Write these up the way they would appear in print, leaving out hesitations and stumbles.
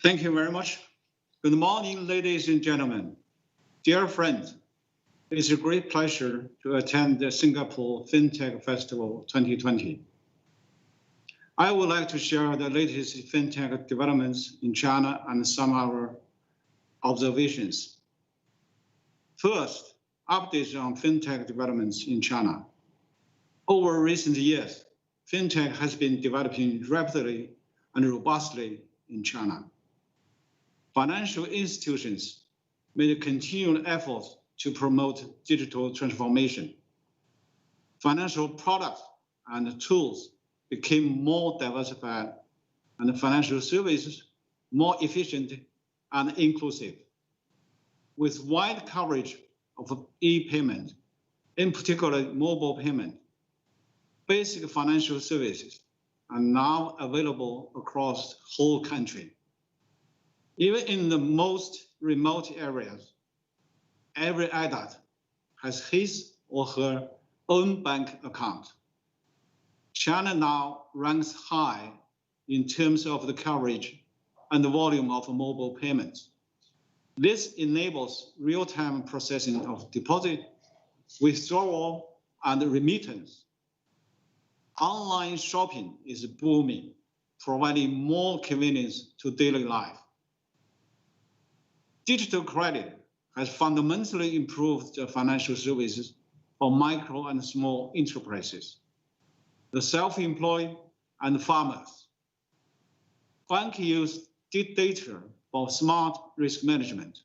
Thank you very much. Good morning, ladies and gentlemen. Dear friends, it's a great pleasure to attend the Singapore FinTech Festival 2020. I would like to share the latest FinTech developments in China and some of our observations. First, updates on FinTech developments in China. Over recent years, FinTech has been developing rapidly and robustly in China. Financial institutions made continued efforts to promote digital transformation. Financial products and tools became more diversified and financial services more efficient and inclusive. With wide coverage of e-payment, in particular mobile payment, basic financial services are now available across the whole country. Even in the most remote areas, every adult has his or her own bank account. China now ranks high in terms of the coverage and the volume of mobile payments. This enables real-time processing of deposit, withdrawal, and remittance. Online shopping is booming, providing more convenience to daily life. Digital credit has fundamentally improved the financial services for micro and small enterprises, the self-employed, and farmers. Banks use data for smart risk management,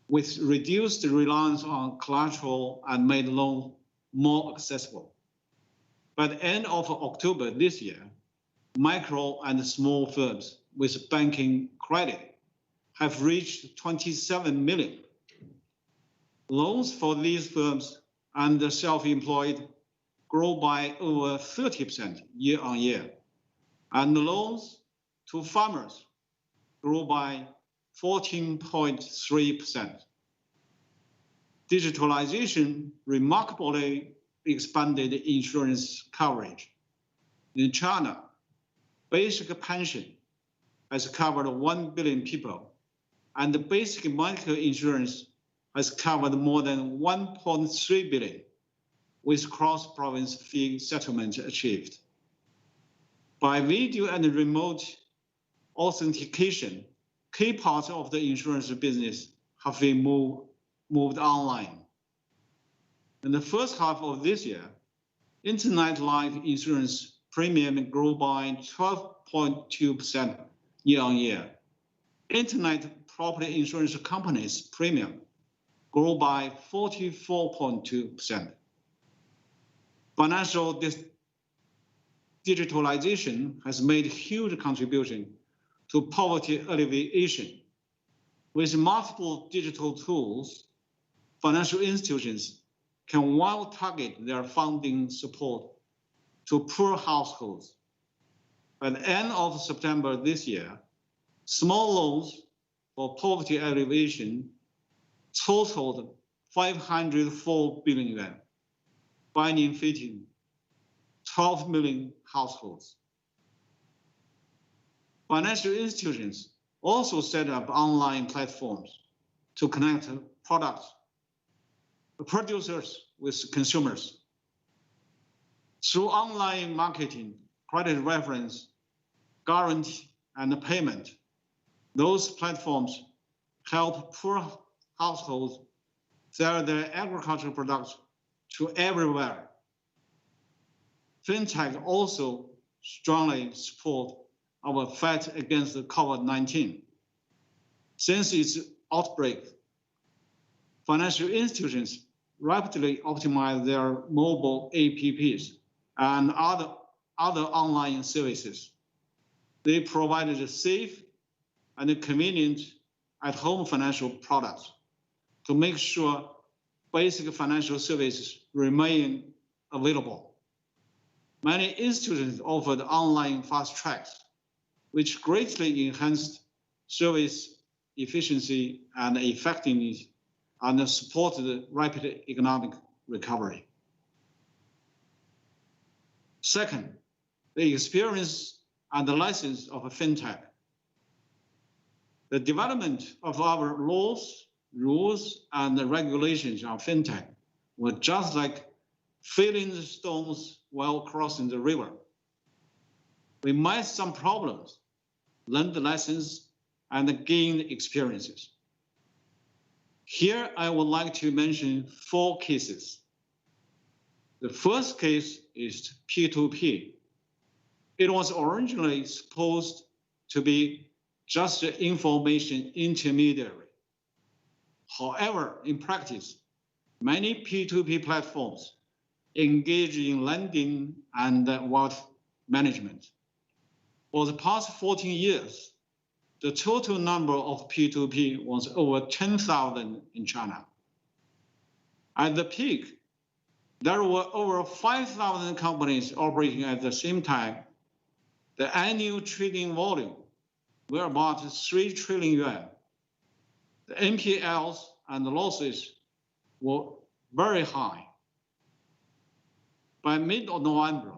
with reduced reliance on collateral and made loans more accessible. By the end of October this year, micro and small firms with banking credit have reached 27 million. Loans for these firms and the self-employed grow by over 30% year on year, and the loans to farmers grew by 14.3%. Digitalization remarkably expanded insurance coverage. In China, basic pension has covered 1 billion people, and the basic medical insurance has covered more than 1.3 billion, with cross-province fee settlement achieved. By video and remote authentication, key parts of the insurance business have been moved online. In the first half of this year, Internet life insurance premium grew by 12.2% year on year. Internet property insurance companies' premium grew by 44.2%. Financial digitalization has made a huge contribution to poverty alleviation. With multiple digital tools, financial institutions can well target their funding support to poor households. By the end of September this year, small loans for poverty alleviation totaled 504 billion yuan, benefiting 12 million households. Financial institutions also set up online platforms to connect producers with consumers. Through online marketing, credit reference, guarantee, and payment, those platforms help poor households sell their agricultural products to everywhere. FinTech also strongly support our fight against the COVID-19. Since its outbreak, financial institutions rapidly optimize their mobile apps and other online services. They provided safe and convenient at-home financial products to make sure basic financial services remain available. Many institutions offered online fast tracks, which greatly enhanced service efficiency and effectiveness and supported rapid economic recovery. Second, the experience and the license of FinTech. The development of our laws, rules, and regulations on FinTech were just like filling the stones while crossing the river. We met some problems, learned lessons, and gained experiences. Here, I would like to mention 4 cases. The first case is P2P. It was originally supposed to be just an information intermediary. However, in practice, many P2P platforms engage in lending and wealth management. For the past 14 years, the total number of P2P was over 10,000 in China. At the peak, there were over 5,000 companies operating at the same time. The annual trading volume were about 3 trillion yuan. The NPLs and the losses were very high. By mid-November,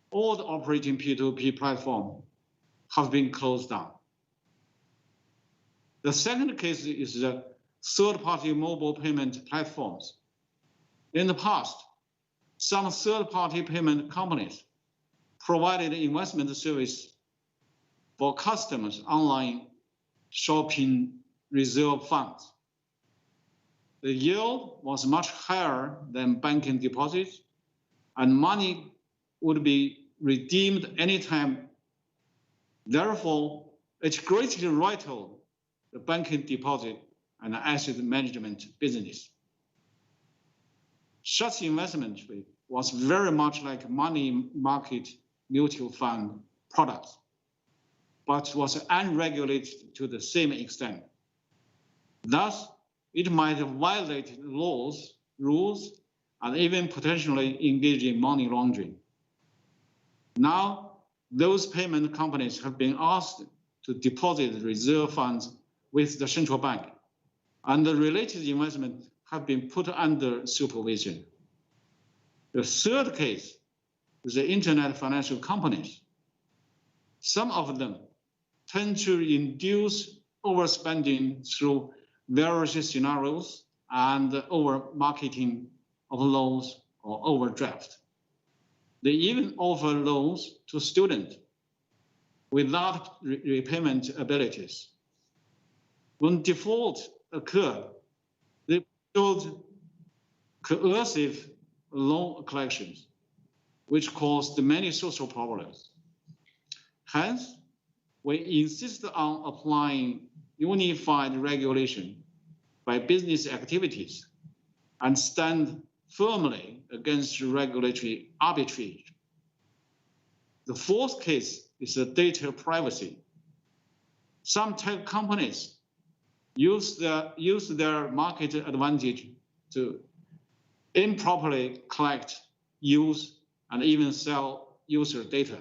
all the operating P2P platforms have been closed down. The second case is the third-party mobile payment platforms. In the past, some third-party payment companies provided investment service for customers' online shopping reserve funds. The yield was much higher than banking deposits, and money would be redeemed anytime. Therefore, it greatly rattled the banking deposit and asset management business. Such investment was very much like money market mutual fund products, but was unregulated to the same extent. Thus, it might violate laws, rules, and even potentially engage in money laundering. Now, those payment companies have been asked to deposit reserve funds with the central bank, and the related investment have been put under supervision. The third case is the internet financial companies. Some of them tend to induce overspending through various scenarios and over-marketing of loans or overdraft. They even offer loans to students without repayment abilities. When default occurred, they showed coercive loan collections, which caused many social problems. Hence, we insist on applying unified regulation by business activities and stand firmly against regulatory arbitrage. The fourth case is the data privacy. Some tech companies use their market advantage to improperly collect, use, and even sell user data.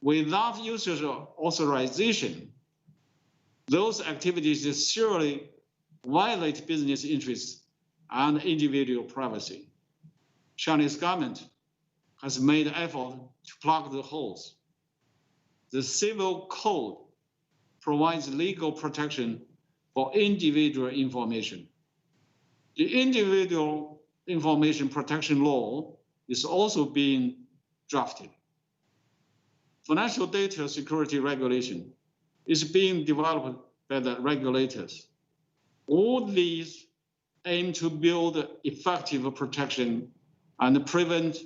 Without user authorization, those activities surely violate business interests and individual privacy. Chinese government has made effort to plug the holes. The civil code provides legal protection for individual information. The individual information protection law is also being drafted. Financial data security regulation is being developed by the regulators. All these aim to build effective protection and prevent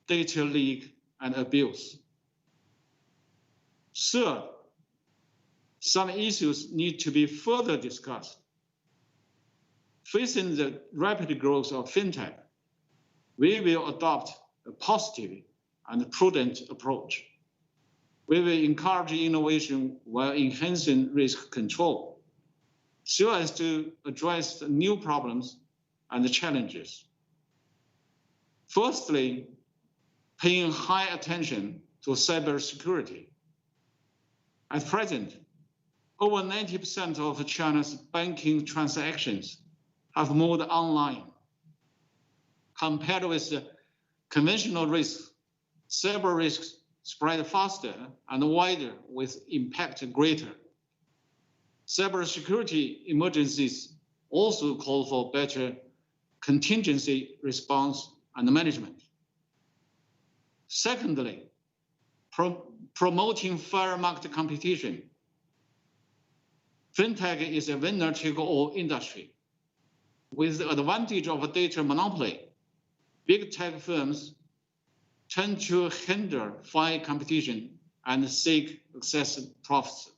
data leak and abuse. Third, some issues need to be further discussed. Facing the rapid growth of FinTech, we will adopt a positive and prudent approach. We will encourage innovation while enhancing risk control, so as to address the new problems and the challenges. Firstly, paying high attention to cybersecurity. At present, over 90% of China's banking transactions have moved online. Compared with the conventional risks, cyber risks spread faster and wider with impact greater. Cybersecurity emergencies also call for better contingency response and management. Secondly, promoting fair market competition. FinTech is a winner-take-all industry. With the advantage of a data monopoly, big tech firms tend to hinder fair competition and seek excessive profits.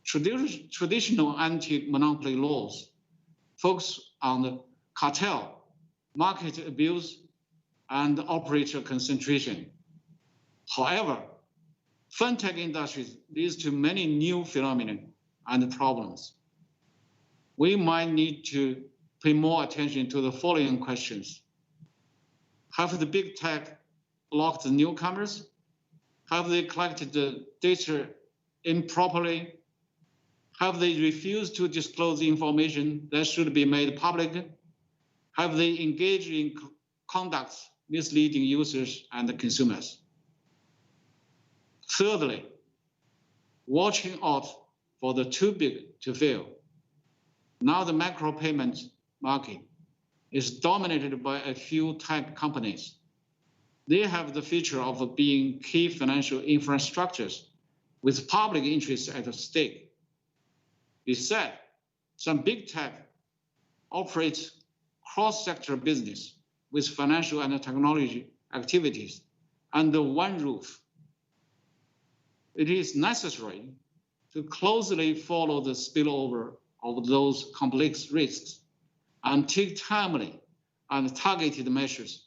Traditional anti-monopoly laws focus on the cartel, market abuse, and operator concentration. However, FinTech industry leads to many new phenomena and problems. We might need to pay more attention to the following questions. Have the big tech blocked the newcomers? Have they collected the data improperly? Have they refused to disclose information that should be made public? Have they engaged in conduct misleading users and consumers? Thirdly, watching out for the too big to fail. Now the micropayment market is dominated by a few tech companies. They have the feature of being key financial infrastructures with public interests at stake. Besides, some big tech operates cross-sector business with financial and technology activities under one roof. It is necessary to closely follow the spillover of those complex risks and take timely and targeted measures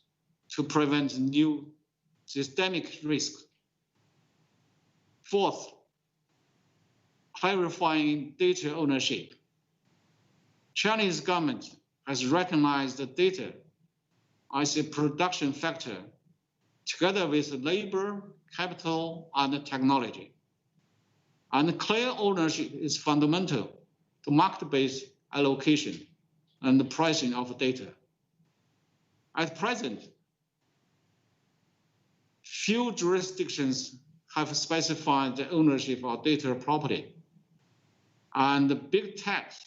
to prevent new systemic risks. Fourth, clarifying data ownership. Chinese government has recognized the data as a production factor together with labor, capital, and technology. And clear ownership is fundamental to market-based allocation and the pricing of data. At present, few jurisdictions have specified the ownership of data property, and the big techs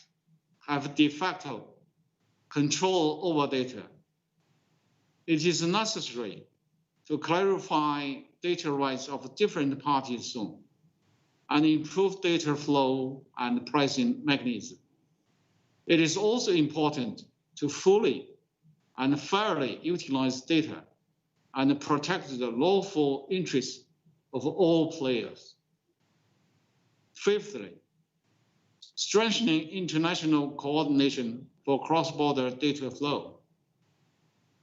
have de facto control over data. It is necessary to clarify data rights of different parties soon and improve data flow and pricing mechanism. It is also important to fully and fairly utilize data and protect the lawful interests of all players. Fifthly, strengthening international coordination for cross-border data flow.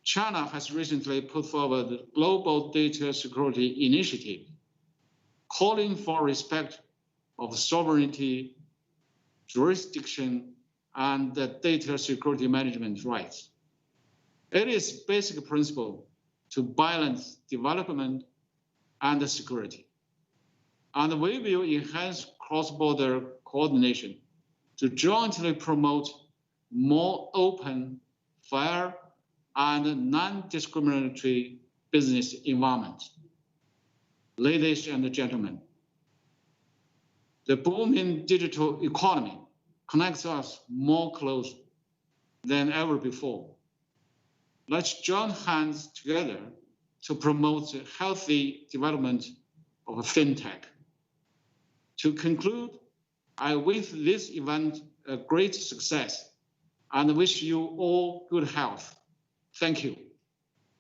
China has recently put forward the Global Data Security Initiative, calling for respect of sovereignty, jurisdiction, and the data security management rights. It is a basic principle to balance development and security. And we will enhance cross-border coordination to jointly promote more open, fair, and non-discriminatory business environment. Ladies and gentlemen, the booming digital economy connects us more closely than ever before. Let's join hands together to promote the healthy development of FinTech. To conclude, I wish this event a great success and wish you all good health. Thank you.